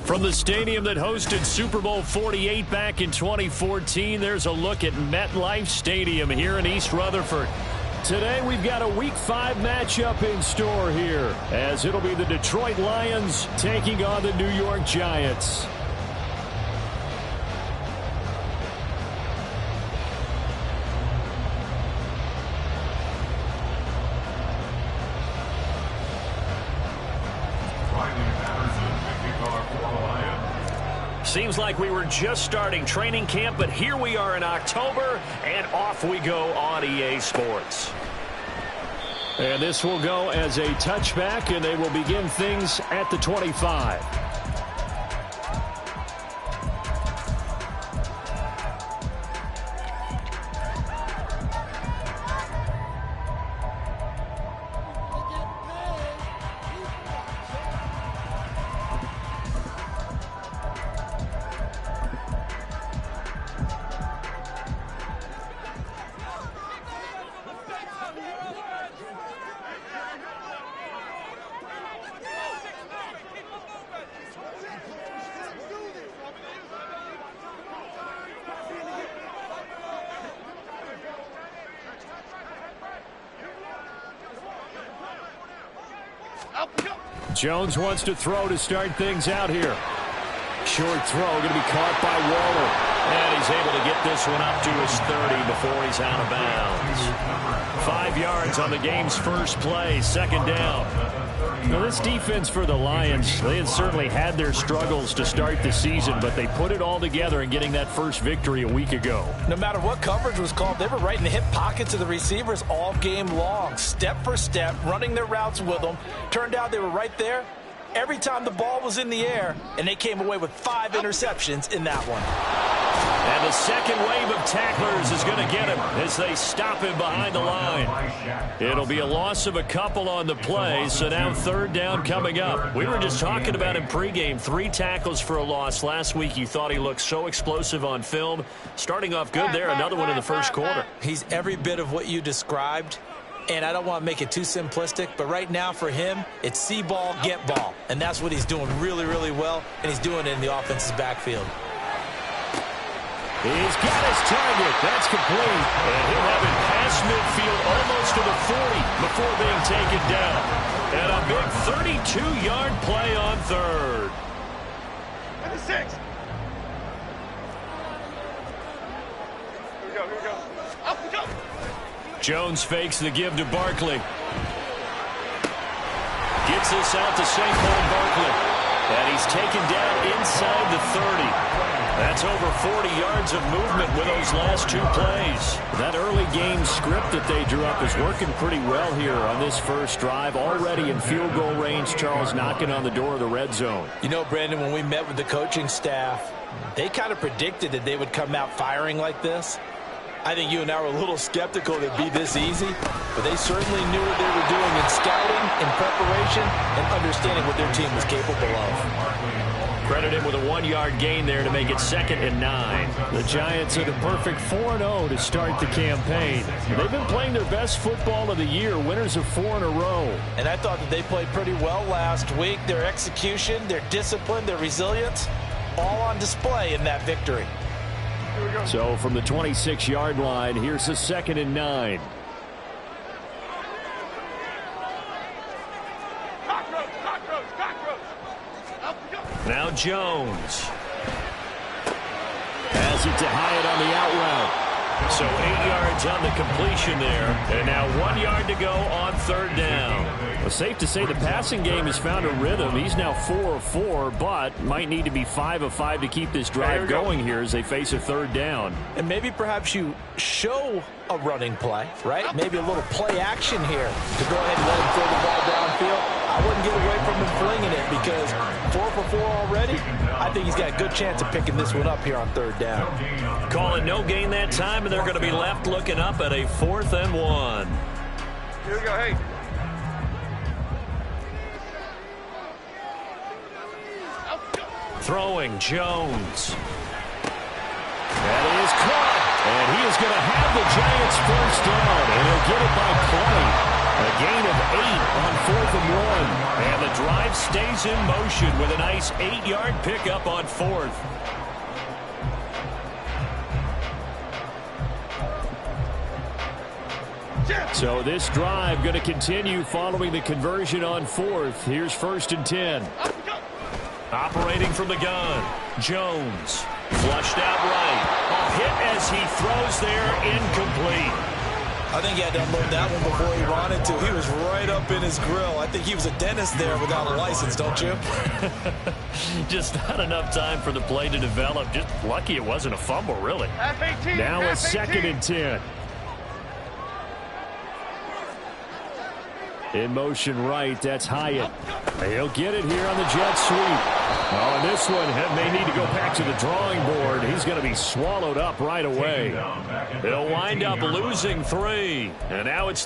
From the stadium that hosted Super Bowl 48 back in 2014, there's a look at MetLife Stadium here in East Rutherford. Today we've got a Week 5 matchup in store here, as it'll be the Detroit Lions taking on the New York Giants. Seems like we were just starting training camp, but here we are in October, and off we go on EA Sports. And this will go as a touchback, and they will begin things at the 25. Jones wants to throw to start things out here. Short throw going to be caught by Waller. And he's able to get this one up to his 30 before he's out of bounds. 5 yards on the game's first play, second down. Now this defense for the Lions, they had certainly had their struggles to start the season, but they put it all together in getting that first victory a week ago. No matter what coverage was called, they were right in the hip pockets of the receivers all game long, step for step, running their routes with them. Turned out they were right there every time the ball was in the air, and they came away with 5 interceptions in that one. And the second wave of tacklers is going to get him as they stop him behind the line. It'll be a loss of a couple on the play, so now third down coming up. We were just talking about him pregame, 3 tackles for a loss. Last week you thought he looked so explosive on film. Starting off good there, another one in the first quarter. He's every bit of what you described. And I don't want to make it too simplistic, but right now for him, it's see ball, get ball. And that's what he's doing really, really well, and he's doing it in the offense's backfield. He's got his target. That's complete. And he'll have it past midfield almost to the 40 before being taken down. And a big 32-yard play on third. 26. Here we go. Up we go. Jones fakes the give to Barkley. Gets this out to St. Paul Barkley. And he's taken down inside the 30. That's over 40 yards of movement with those last 2 plays. That early game script that they drew up is working pretty well here on this first drive. Already in field goal range, Charles knocking on the door of the red zone. You know, Brandon, when we met with the coaching staff, they kind of predicted that they would come out firing like this. I think you and I were a little skeptical that it'd be this easy, but they certainly knew what they were doing in scouting, in preparation, and understanding what their team was capable of. Credit him with a 1-yard gain there to make it 2nd and 9. The Giants are the perfect 4-0 to start the campaign. They've been playing their best football of the year, winners of 4 in a row. And I thought that they played pretty well last week. Their execution, their discipline, their resilience, all on display in that victory. So from the 26-yard line, here's a 2nd and 9. Now Jones has it to Hyatt on the out route. So 8 yards on the completion there. And now 1 yard to go on third down. Well, safe to say the passing game has found a rhythm. He's now 4 of 4, but might need to be 5 of 5 to keep this drive going here as they face a third down. And maybe perhaps you show a running play, right? Maybe a little play action here to go ahead and let him throw the ball downfield. I wouldn't get away from him flinging it because 4 for 4 already. I think he's got a good chance of picking this one up here on third down. Call it no gain that time, and they're going to be left looking up at a 4th and 1. Here we go, hey. Throwing Jones. That is caught. And he is going to have the Giants first down, and he'll get it by 20. A gain of 8 on 1. And the drive stays in motion with a nice 8-yard pickup on 4th. So this drive going to continue following the conversion on 4th. Here's 1st and 10. Operating from the gun, Jones. Flushed out right. A hit as he throws there, incomplete. I think he had to unload that one before he wanted to. He was right up in his grill. I think he was a dentist there without a license, don't you? Just not enough time for the play to develop. Just lucky it wasn't a fumble, really. F-18, Now a F-18. 2nd and 10. In motion right, that's Hyatt. He'll get it here on the jet sweep. Oh, and this one may need to go back to the drawing board. He's going to be swallowed up right away. They'll wind up losing 3. And now it's